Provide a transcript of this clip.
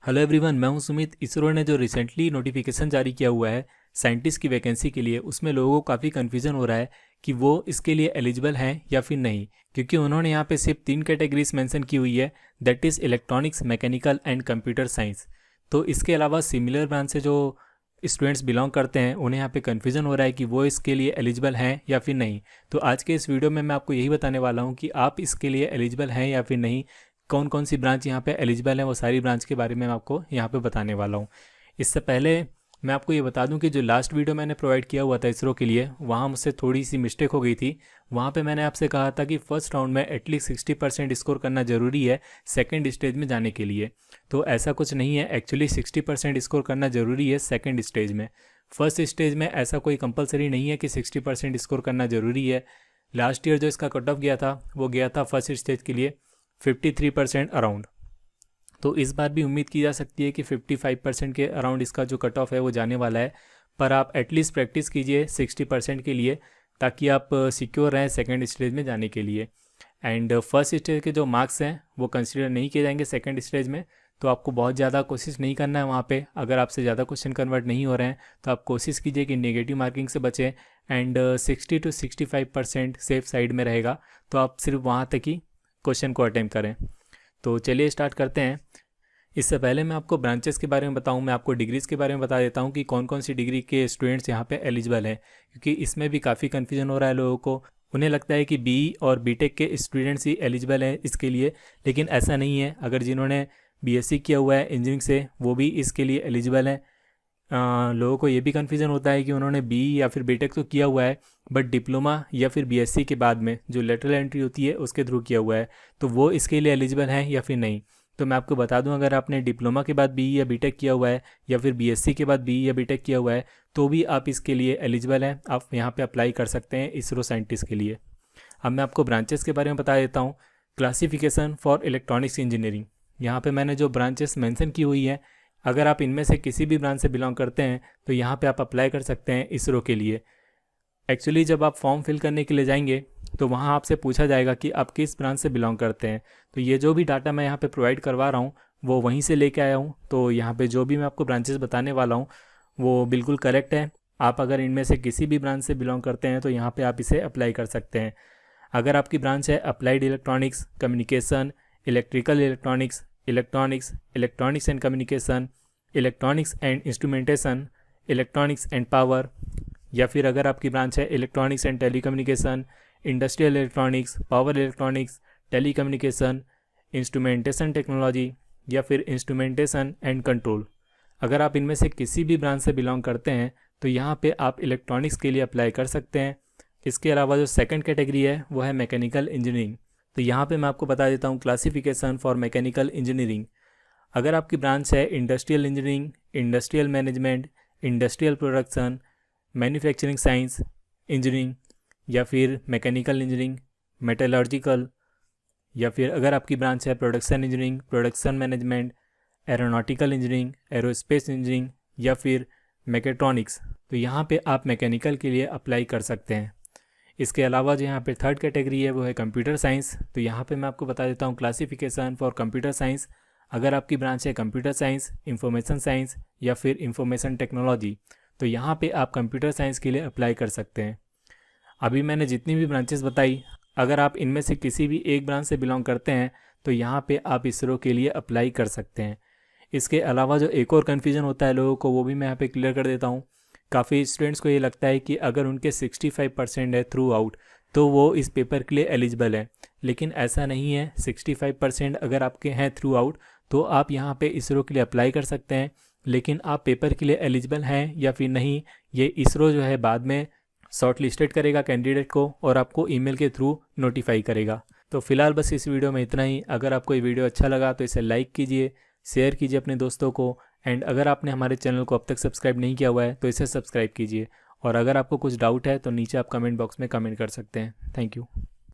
Hello everyone, मैं हूं सुमित। इसरो ने जो रिसेंटली नोटिफिकेशन जारी किया हुआ है साइंटिस्ट की वैकेंसी के लिए, उसमें लोगों को काफ़ी कन्फ्यूजन हो रहा है कि वो इसके लिए एलिजिबल हैं या फिर नहीं, क्योंकि उन्होंने यहाँ पे सिर्फ 3 कैटेगरीज मेंशन की हुई है, that is electronics, mechanical and computer science. तो इसके अलावा सिमिलर ब्रांच से जो स्टूडेंट्स बिलोंग करते हैं उन्हें यहाँ पे कन्फ्यूजन हो रहा है कि वो इसके लिए एलिजिबल हैं या फिर नहीं। तो आज के इस वीडियो में मैं आपको यही बताने वाला हूँ कि आप इसके लिए एलिजिबल हैं या फिर नहीं, कौन कौन सी ब्रांच यहाँ पे एलिजिबल है, वो सारी ब्रांच के बारे में मैं आपको यहाँ पे बताने वाला हूँ। इससे पहले मैं आपको ये बता दूं कि जो लास्ट वीडियो मैंने प्रोवाइड किया हुआ था इसरो के लिए, वहाँ मुझसे थोड़ी सी मिस्टेक हो गई थी। वहाँ पे मैंने आपसे कहा था कि फर्स्ट राउंड में एटलीस्ट 60% स्कोर करना ज़रूरी है सेकेंड स्टेज में जाने के लिए। तो ऐसा कुछ नहीं है, एक्चुअली 60% स्कोर करना ज़रूरी है सेकेंड स्टेज में। फर्स्ट स्टेज में ऐसा कोई कंपलसरी नहीं है कि 60% स्कोर करना ज़रूरी है। लास्ट ईयर जो इसका कट ऑफ गया था वो गया था फर्स्ट स्टेज के लिए 53% अराउंड। तो इस बार भी उम्मीद की जा सकती है कि 55% के अराउंड इसका जो कट ऑफ है वो जाने वाला है। पर आप एटलीस्ट प्रैक्टिस कीजिए 60% के लिए, ताकि आप सिक्योर रहें सेकंड स्टेज में जाने के लिए। एंड फर्स्ट स्टेज के जो मार्क्स हैं वो कंसिडर नहीं किए जाएंगे सेकंड स्टेज में। तो आपको बहुत ज़्यादा कोशिश नहीं करना है वहाँ पे। अगर आपसे ज़्यादा क्वेश्चन कन्वर्ट नहीं हो रहे हैं तो आप कोशिश कीजिए कि नेगेटिव मार्किंग से बचें। एंड 60 to 65% सेफ साइड में रहेगा, तो आप सिर्फ वहाँ तक ही क्वेश्चन को अटेम्प्ट करें। तो चलिए स्टार्ट करते हैं। इससे पहले मैं आपको ब्रांचेस के बारे में बताऊं, मैं आपको डिग्रीज़ के बारे में बता देता हूं कि कौन कौन सी डिग्री के स्टूडेंट्स यहां पे एलिजिबल हैं, क्योंकि इसमें भी काफ़ी कन्फ्यूजन हो रहा है लोगों को। उन्हें लगता है कि बीई और बीटेक के स्टूडेंट्स ही एलिजिबल हैं इसके लिए, लेकिन ऐसा नहीं है। अगर जिन्होंने बीएससी किया हुआ है इंजीनियरिंग से वो भी इसके लिए एलिजिबल हैं। लोगों को ये भी कन्फ्यूजन होता है कि उन्होंने बीई या फिर बीटेक तो किया हुआ है, बट डिप्लोमा या फिर बीएससी के बाद में जो लेटरल एंट्री होती है उसके थ्रू किया हुआ है, तो वो इसके लिए एलिजिबल है या फिर नहीं। तो मैं आपको बता दूं, अगर आपने डिप्लोमा के बाद बीई या बीटेक किया हुआ है या फिर बीएससी के बाद बीई या बीटेक किया हुआ है तो भी आप इसके लिए एलिजिबल हैं। आप यहाँ पे अप्लाई कर सकते हैं इसरो साइंटिस्ट के लिए। अब मैं आपको ब्रांचेस के बारे में बता देता हूँ। क्लासिफिकेशन फॉर इलेक्ट्रॉनिक्स इंजीनियरिंग, यहाँ पे मैंने जो ब्रांचेस मेंशन की हुई है, अगर आप इनमें से किसी भी ब्रांच से बिलोंग करते हैं तो यहाँ पे आप अप्लाई कर सकते हैं इसरो के लिए। एक्चुअली जब आप फॉर्म फिल करने के लिए जाएंगे तो वहाँ आपसे पूछा जाएगा कि आप किस ब्रांच से बिलोंग करते हैं। तो ये जो भी डाटा मैं यहाँ पे प्रोवाइड करवा रहा हूँ वो वहीं से लेके आया हूँ। तो यहाँ पे जो भी मैं आपको ब्रांचेस बताने वाला हूँ वो बिल्कुल करेक्ट है। आप अगर इनमें से किसी भी ब्रांच से बिलोंग करते हैं तो यहाँ पे आप इसे अप्लाई कर सकते हैं। अगर आपकी ब्रांच है applied electronics, communication, electrical electronics, electronics and communication, electronics and instrumentation, electronics and power, या फिर अगर आपकी ब्रांच है electronics and telecommunication, industrial electronics, power electronics, telecommunication, instrumentation technology, या फिर इंस्ट्रूमेंटेशन एंड कंट्रोल, अगर आप इनमें से किसी भी ब्रांच से बिलोंग करते हैं तो यहाँ पे आप इलेक्ट्रॉनिक्स के लिए अप्लाई कर सकते हैं। इसके अलावा जो सेकंड कैटेगरी है वो है मैकेनिकल इंजीनियरिंग। तो यहाँ पे मैं आपको बता देता हूँ क्लासिफिकेशन फॉर मैकेनिकल इंजीनियरिंग। अगर आपकी ब्रांच है industrial engineering, industrial management, industrial production, manufacturing science engineering, या फिर मैकेनिकल इंजीनियरिंग, मेटलर्जिकल, या फिर अगर आपकी ब्रांच है production engineering, production management, aeronautical engineering, aerospace engineering, या फिर मैकेट्रॉनिक्स, तो यहाँ पे आप मैकेनिकल के लिए अप्लाई कर सकते हैं। इसके अलावा जो यहाँ पे थर्ड कैटेगरी है वो है कंप्यूटर साइंस। तो यहाँ पे मैं आपको बता देता हूँ क्लासिफिकेशन फॉर कंप्यूटर साइंस। अगर आपकी ब्रांच है कंप्यूटर साइंस, इंफॉर्मेशन साइंस, या फिर इंफॉर्मेशन टेक्नोलॉजी, तो यहाँ पे आप कंप्यूटर साइंस के लिए अप्लाई कर सकते हैं। अभी मैंने जितनी भी ब्रांचेस बताई, अगर आप इनमें से किसी भी एक ब्रांच से बिलोंग करते हैं तो यहाँ पे आप इसरो के लिए अप्लाई कर सकते हैं। इसके अलावा जो एक और कन्फ्यूजन होता है लोगों को वो भी मैं यहाँ पे क्लियर कर देता हूँ। काफ़ी स्टूडेंट्स को ये लगता है कि अगर उनके 65% है थ्रू आउट तो वो इस पेपर के लिए एलिजिबल है, लेकिन ऐसा नहीं है। 65% अगर आपके हैं थ्रू आउट तो आप यहाँ पे इसरो के लिए अप्लाई कर सकते हैं, लेकिन आप पेपर के लिए एलिजिबल हैं या फिर नहीं ये इसरो जो है बाद में शॉर्ट लिस्टेड करेगा कैंडिडेट को और आपको ईमेल के थ्रू नोटिफाई करेगा। तो फिलहाल बस इस वीडियो में इतना ही। अगर आपको ये वीडियो अच्छा लगा तो इसे लाइक कीजिए, शेयर कीजिए अपने दोस्तों को, एंड अगर आपने हमारे चैनल को अब तक सब्सक्राइब नहीं किया हुआ है तो इसे सब्सक्राइब कीजिए। और अगर आपको कुछ डाउट है तो नीचे आप कमेंट बॉक्स में कमेंट कर सकते हैं। Thank you.